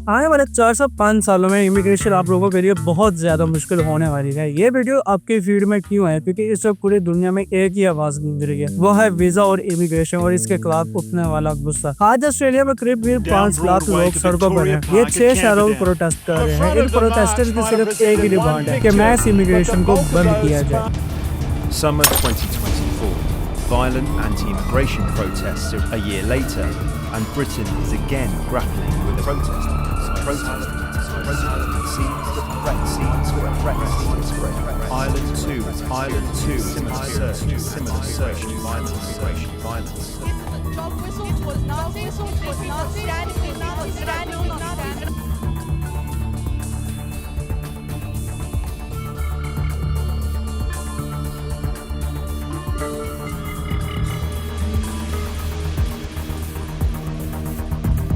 आने वाले 4 से 5 सालों में इमिग्रेशन आप लोगों के लिए बहुत ज्यादा मुश्किल होने वाली है। ये वीडियो आपके फीड में क्यों है? क्योंकि इस वक्त पूरी दुनिया में एक ही आवाज गूंज रही है, वो है वीजा और इमिग्रेशन और इसके खिलाफ उठने वाला गुस्सा। आज ऑस्ट्रेलिया में करीब 5 लाख लोग सड़कों पर हैं। ये 6 शहरों में प्रोटेस्ट कर रहे हैं। इन प्रोटेस्टर्स की सिर्फ एक ही डिमांड है कि मैस इमिग्रेशन को बंद किया जाए। Summer 2024, violent anti-immigration protests a year later, and Britain is again grappling with a protest. Ireland too, similar search to violent immigration violence. Job whistle was not standing.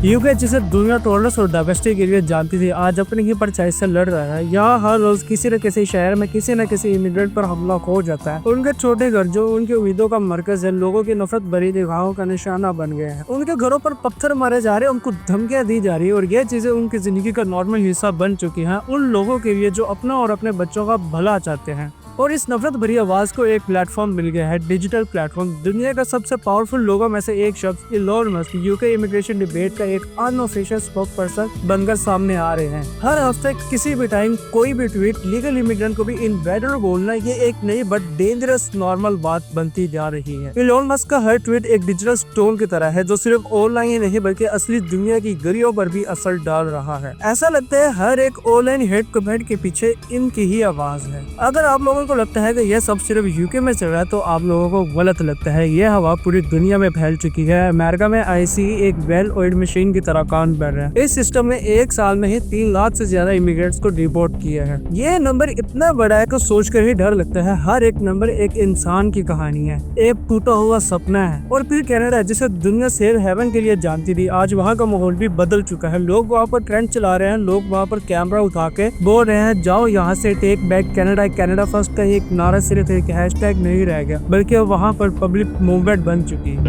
UK जिसे दुनिया tolerance और diversity के लिए जानती थी, आज अपनी ही परछाई से लड़ रहा है। यहाँ हर रोज किसी न किसी शहर में किसी न किसी इमिग्रेंट पर हमला हो जाता है। उनके छोटे घर जो उनकी उम्मीदों का मरकज है, लोगों की नफरत भरी निगाहों का निशाना बन गए हैं। उनके घरों पर पत्थर मारे जा रहे हैं, उनको धमकियां दी जा रही है और ये चीजें उनकी जिंदगी का नॉर्मल हिस्सा बन चुकी है उन लोगों के लिए जो अपना और अपने बच्चों का भला चाहते हैं। और इस नफरत भरी आवाज को एक प्लेटफॉर्म मिल गया है, डिजिटल प्लेटफॉर्म। दुनिया का सबसे पावरफुल लोगों में से एक शख्स Elon Musk UK immigration debate का एक अनऑफिशियल स्पोक पर्सन बनकर सामने आ रहे हैं। हर हफ्ते किसी भी टाइम कोई भी ट्वीट लीगल इमिग्रेंट को भी इनवेडर बोलना ये एक नई बट डेंजरस नॉर्मल बात बनती जा रही है। इलोन मस्क का हर ट्वीट एक डिजिटल स्टोन की तरह है जो सिर्फ ऑनलाइन ही नहीं बल्कि असली दुनिया की गलियों पर भी असर डाल रहा है। ऐसा लगता है हर एक ऑनलाइन हेट कमेंट के पीछे इनकी ही आवाज है। अगर आप लोगों को लगता है कि यह सब सिर्फ यूके में चल रहा है तो आप लोगों को गलत लगता है। यह हवा पूरी दुनिया में फैल चुकी है। अमेरिका में आईसी एक वेल ऑयल्ड मशीन की तरह काम कर रहा है। इस सिस्टम में एक साल में ही 3 लाख से ज्यादा इमिग्रेंट्स को रिपोर्ट किया है। यह नंबर इतना बड़ा है कि सोचकर ही डर लगता है। हर एक नंबर एक इंसान की कहानी है, एक टूटा हुआ सपना है। और फिर कनाडा जिसे दुनिया सेफ हेवन के लिए जानती थी, आज वहाँ का माहौल भी बदल चुका है। लोग वहाँ पर ट्रेंड चला रहे हैं, लोग वहाँ पर कैमरा उठा के बोल रहे हैं जाओ यहाँ से, take back Canada. Canada first का एक नारा सिर्फ एक हैशटैग नहीं रह गया बल्कि वहाँ पर पब्लिक मूवमेंट बन चुकी है।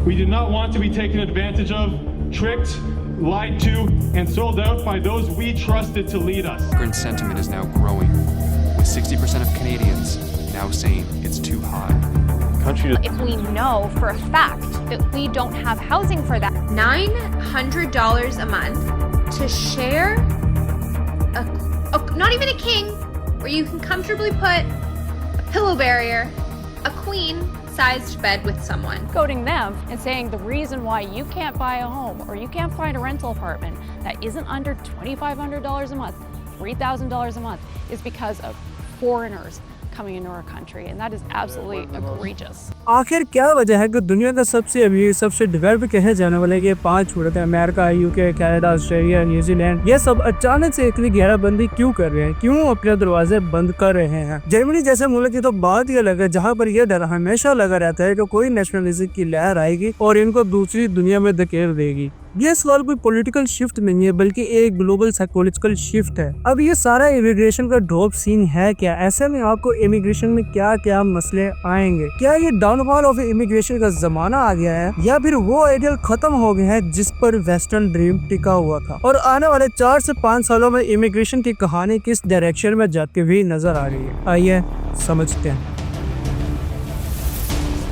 We do not want to be taken advantage of, tricked, lied to, and sold out by those we trusted to lead us. Immigrant sentiment is now growing, with 60% of Canadians now saying it's too high. If we know for a fact that we don't have housing for that, $900 a month to share not even a king, where you can comfortably put a pillow barrier, a queen-sized bed with someone. goading them and saying the reason why you can't buy a home or you can't find a rental apartment that isn't under $2,500 a month, $3,000 a month is because of foreigners coming into our country, and that is absolutely egregious. आखिर क्या वजह है कि दुनिया का सबसे अमीर, सबसे डेवलप कहे जाने वाले ये 5 मुल्क America, UK, Canada, Australia, New Zealand, ये सब अचानक से इतनी घेराबंदी क्यों कर रहे हैं? क्यों अपने दरवाजे बंद कर रहे हैं? जर्मनी जैसे मुल्क की तो बात ही अलग है, जहाँ पर यह डर हमेशा लगा रहता है कि कोई नेशनलिज्म की लहर आएगी और इनको दूसरी दुनिया में धकेल देगी। ये सवाल कोई पॉलिटिकल शिफ्ट नहीं है बल्कि एक ग्लोबल साइकोलॉजिकल शिफ्ट है। अब ये सारा इमिग्रेशन का ड्रॉप सीन है क्या? ऐसे में आपको इमिग्रेशन में क्या क्या मसले आएंगे? क्या ये डाउनफॉल ऑफ इमिग्रेशन का जमाना आ गया है या फिर वो आइडियल खत्म हो गया है जिस पर वेस्टर्न ड्रीम टिका हुआ था? और आने वाले 4 से 5 सालों में इमिग्रेशन की कहानी किस डायरेक्शन में जाती हुई नजर आ रही है? आइए समझते हैं।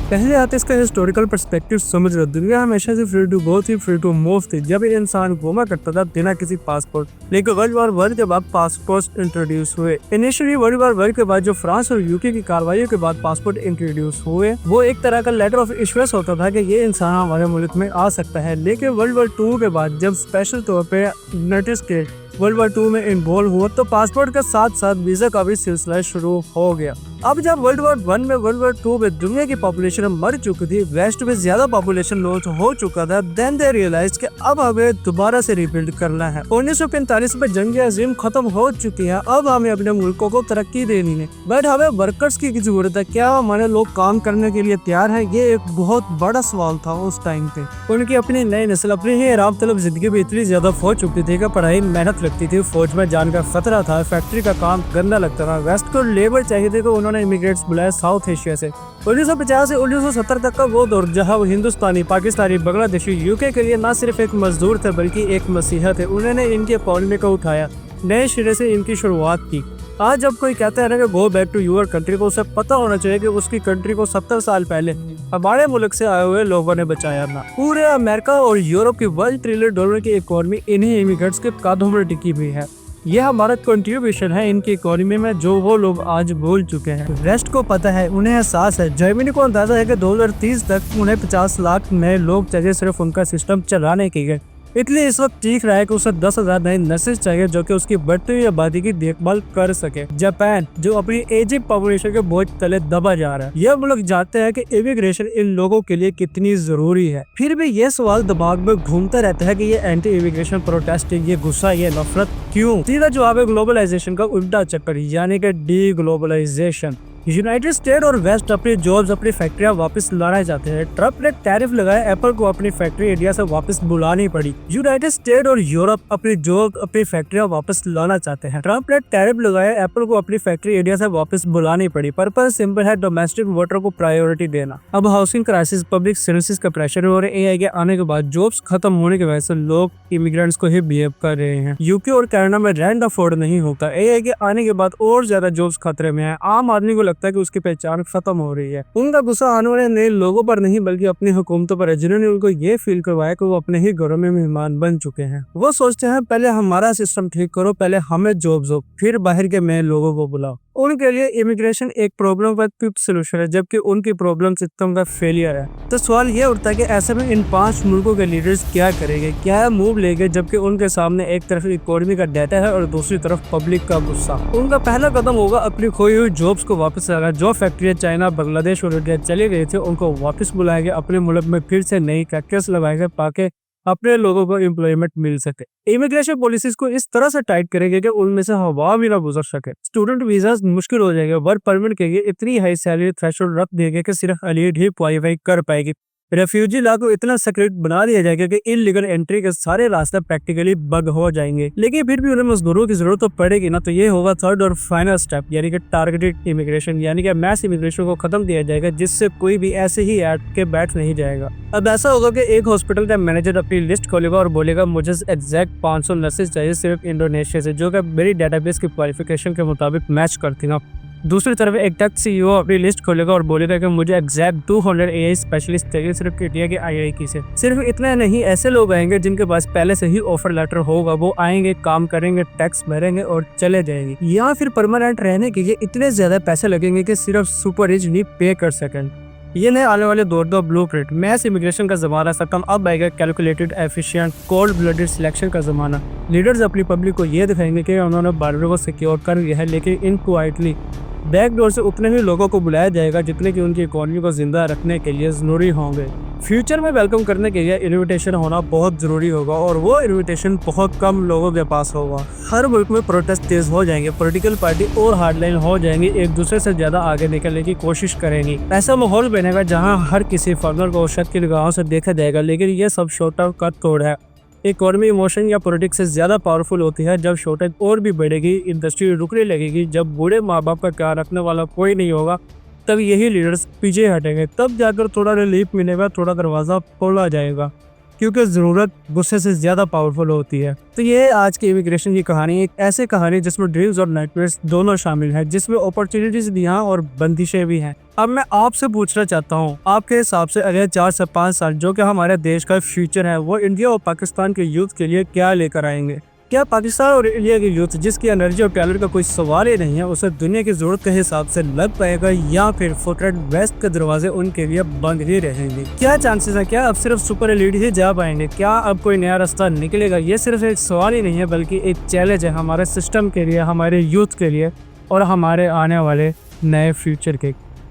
पहले आते इसका हिस्टोरिकल पर्सपेक्टिव समझ लो। दुनिया हमेशा से फ्री टू गो थी, फ्री टू मूव थी। जब इंसान घूमा करता था बिना किसी पासपोर्ट, लेकिन वर्ल्ड वॉर 1 के बाद पासपोर्ट इंट्रोड्यूस हुए। इनिशियली वर्ल्ड वॉर 1 के बाद जो फ्रांस और यूके की कार्रवाइयों के बाद पासपोर्ट इंट्रोड्यूस हुए, वो एक तरह का लेटर ऑफ इश्योरेंस होता था कि ये इंसान हमारे मुल्क में आ सकता है। लेकिन वर्ल्ड वॉर 2 के बाद जब स्पेशल तौर पे यूनाइटेड स्टेट वर्ल्ड वॉर 2 में इन्वॉल्व हुआ तो पासपोर्ट के साथ साथ वीजा का भी सिलसिला शुरू हो गया। अब जब वर्ल्ड वॉर 1 में वर्ल्ड वॉर 2 में दुनिया की पॉपुलेशन मर चुकी थी, वेस्ट में ज्यादा पॉपुलेशन लॉस हो चुका था, देन दे रियलाइज कि अब हमें दोबारा से रिबिल्ड करना है। 1945 में जंग अजीम खत्म हो चुकी है, अब हमें अपने मुल्कों को तरक्की देनी है, बट हमें वर्कर्स की जरूरत है। क्या हमारे लोग काम करने के लिए तैयार है? ये एक बहुत बड़ा सवाल था उस टाइम पे। उनकी अपनी नई नस्ल अपनी ही आराम तलब जिंदगी में इतनी ज्यादा हो चुकी थी कि पढ़ाई मेहनत लगती थी, फौज में जाने का खतरा था, फैक्ट्री का काम गंदा लगता था। वेस्ट को लेबर चाहिए थे, उन्होंने इमिग्रेट्स बुलाए साउथ एशिया से। 1950 से 1970 तक का वो दौर जहां वो हिंदुस्तानी, पाकिस्तानी, बांग्लादेशी यूके के लिए न सिर्फ एक मजदूर थे बल्कि एक मसीहा थे। उन्होंने इनकी इकॉनमी को उठाया, नए सिरे से इनकी शुरुआत की। आज जब कोई कहता है ना कि go back to your country, को उसे पता होना चाहिए कि उसकी कंट्री को 70 साल पहले हमारे मुल्क से आए हुए लोगों ने बचाया ना। पूरे अमेरिका और यूरोप की $1 ट्रिलियन की इकॉनमी इन्हीं इमिग्रेंट्स के कदमों में टिकी हुई है। यह हमारा कंट्रीब्यूशन है इनकी इकोनॉमी में जो वो लोग आज भूल चुके हैं। रेस्ट को पता है, उन्हें एहसास है। जर्मनी को अंदाजा है कि 2030 तक उन्हें 50 लाख नए लोग चाहिए सिर्फ उनका सिस्टम चलाने के लिए। इटली इस वक्त चीख रहा है कि उसे 10,000 नए नर्सेज चाहिए जो कि उसकी बढ़ती हुई आबादी की देखभाल कर सके। जापान जो अपनी एजिंग पॉपुलेशन के बोझ तले दबा जा रहा है। यह मुल्क जानते हैं कि इमिग्रेशन इन लोगों के लिए कितनी जरूरी है। फिर भी ये सवाल दिमाग में घूमता रहता है कि ये एंटी इमिग्रेशन प्रोटेस्टिंग, ये गुस्सा, ये नफरत क्यों? सीधा जवाब है ग्लोबलाइजेशन का उल्टा चक्कर, यानी कि डी ग्लोबलाइजेशन। यूनाइटेड स्टेट और वेस्ट अपनी जॉब्स, अपनी फैक्ट्रियां वापस लाना चाहते हैं। ट्रम्प ने टैरिफ लगाया, एप्पल को अपनी फैक्ट्री इंडिया से वापस बुलानी पड़ी। यूनाइटेड स्टेट और यूरोप अपनी जॉब, अपनी फैक्ट्रियां वापस लाना चाहते हैं। ट्रम्प ने टैरिफ लगाया, एप्पल को अपनी फैक्ट्री इंडिया से वापस बुलानी पड़ी। पर्पस सिंपल है, डोमेस्टिक वोटर को प्रायोरिटी देना। अब हाउसिंग क्राइसिस, पब्लिक सर्विसेज का प्रेशर और एआई के आने के बाद जॉब्स खत्म होने की वजह से लोग इमिग्रेंट्स को ही बिहेव कर रहे हैं। यूके और कनाडा में रेंट अफोर्ड नहीं होता। एआई के आने के बाद और ज्यादा जॉब्स खतरे में है। आम आदमी को लगता है कि उसकी पहचान खत्म हो रही है। उनका गुस्सा आने वाले नए लोगों पर नहीं बल्कि अपनी हुकूमतों पर है, जिन्होंने उनको ये फील करवाया कि वो अपने ही घरों में मेहमान बन चुके हैं। वो सोचते हैं पहले हमारा सिस्टम ठीक करो, पहले हमें जॉब्स दो, फिर बाहर के नए लोगों को बुलाओ। उनके लिए इमिग्रेशन एक प्रॉब्लम का क्विक सोल्यूशन है, जबकि उनकी प्रॉब्लम सिस्टम का फेलियर है। तो सवाल ये उठता है कि ऐसे में इन 5 मुल्कों के लीडर्स क्या करेंगे, क्या मूव लेंगे, जबकि उनके सामने एक तरफ इकोनॉमी का डाटा है और दूसरी तरफ पब्लिक का गुस्सा। उनका पहला कदम होगा अपनी खोई हुई जॉब्स को वापस लाना। जो फैक्ट्रियां चाइना, बांग्लादेश और इंडिया चले गए थे उनको वापस बुलाएंगे, अपने मुल्क में फिर से नई फैक्ट्रियां लगाएंगे ताकि अपने लोगों को एम्प्लॉयमेंट मिल सके। इमिग्रेशन पॉलिसीज को इस तरह से टाइट करेंगे कि उनमें से हवा भी ना गुजर सके। स्टूडेंट वीजा मुश्किल हो जाएंगे। वर्क परमिट के लिए इतनी हाई सैलरी थ्रेशोल्ड रख देंगे कि सिर्फ एलीट ही क्वालिफाई कर पाएगी। रेफ्यूजी लॉ को इतना स्ट्रिक्ट बना दिया जाएगा कि इलीगल एंट्री के सारे रास्ते प्रैक्टिकली बंद हो जाएंगे। लेकिन फिर भी उन्हें मजदूरों की जरूरत तो पड़ेगी ना। तो ये होगा थर्ड और फाइनल स्टेप, यानी कि टारगेटेड इमिग्रेशन, यानी कि मैस इमिग्रेशन को खत्म किया जाएगा, जिससे कोई भी ऐसे ही ऐड के बैठ नहीं जाएगा। अब ऐसा होगा कि एक हॉस्पिटल का मैनेजर अपनी लिस्ट खोलेगा और बोलेगा मुझे एग्जैक्ट 500 नर्सेज चाहिए सिर्फ इंडोनेशिया से, जो कि मेरी डेटाबेस की क्वालिफिकेशन के मुताबिक मैच करती ना। दूसरी तरफ एक टेक सीईओ अपनी लिस्ट खोलेगा और बोलेगा कि मुझे एग्जैक्ट 200 एआई स्पेशलिस्ट चाहिए सिर्फ इंडिया के आईआईटी से। सिर्फ इतना नहीं, ऐसे लोग आएंगे जिनके पास पहले से ही ऑफर लेटर होगा। वो आएंगे, काम करेंगे, टैक्स भरेंगे और चले जाएंगे। या फिर परमानेंट रहने के लिए इतने ज्यादा पैसे लगेंगे कि सिर्फ सुपर रिच नहीं पे कर सकें। ये नए आने वाले दौर का ब्लूप्रिंट। मैस इमिग्रेशन का जमाना खत्म, अब आएगा calculated, efficient, cold blooded selection का जमाना। लीडर्स अपनी पब्लिक को ये दिखाएंगे कि उन्होंने बॉर्डर को सिक्योर कर लिया है, लेकिन इनक्वाइटली बैकडोर से उतने ही लोगों को बुलाया जाएगा जितने कि उनकी इकोनॉमी को जिंदा रखने के लिए जरूरी होंगे। फ्यूचर में वेलकम करने के लिए इन्विटेशन होना बहुत जरूरी होगा और वो इन्विटेशन बहुत कम लोगों के पास होगा। हर मुल्क में प्रोटेस्ट तेज हो जाएंगे, पॉलिटिकल पार्टी और हार्डलाइन हो जाएंगी, एक दूसरे से ज्यादा आगे निकलने की कोशिश करेंगी। ऐसा माहौल बनेगा जहाँ हर किसी फॉरनर को शक की निगाहों से देखा जाएगा। लेकिन ये सब शॉर्ट टर्म का तोड़ है। इकोनॉमी इमोशन या पॉलिटिक्स से ज्यादा पावरफुल होती है। जब शॉर्टेज और भी बढ़ेगी, इंडस्ट्री रुकने लगेगी, जब बूढ़े माँ बाप का ख्याल रखने वाला कोई नहीं होगा, तब यही लीडर्स पीछे हटेंगे। तब जाकर थोड़ा रिलीफ मिलेगा, थोड़ा दरवाज़ा खोला जाएगा, क्योंकि ज़रूरत गुस्से से ज़्यादा पावरफुल होती है। तो ये आज की इमिग्रेशन की कहानी, एक ऐसी कहानी जिसमें ड्रीम्स और नाइटमेयर्स दोनों शामिल हैं, जिसमें अपॉर्चुनिटीज भी हैं और बंदिशें भी हैं। अब मैं आपसे पूछना चाहता हूँ, आपके हिसाब से अगले 4 से 5 साल जो कि हमारे देश का फ्यूचर है, वो इंडिया और पाकिस्तान के यूथ के लिए क्या लेकर आएंगे? क्या पाकिस्तान और इंडिया की यूथ, जिसकी एनर्जी और टैलेंट का कोई सवाल ही नहीं है, उसे दुनिया की जरूरत के हिसाब से लग पाएगा, या फिर फुटरेट वेस्ट के दरवाजे उनके लिए बंद ही रहेंगे? क्या चांसेस है? क्या अब सिर्फ सुपर एलीट ही जा पाएंगे? क्या अब कोई नया रास्ता निकलेगा? ये सिर्फ एक सवाल ही नहीं है बल्कि एक चैलेंज है हमारे सिस्टम के लिए, हमारे यूथ के लिए और हमारे आने वाले नए फ्यूचर के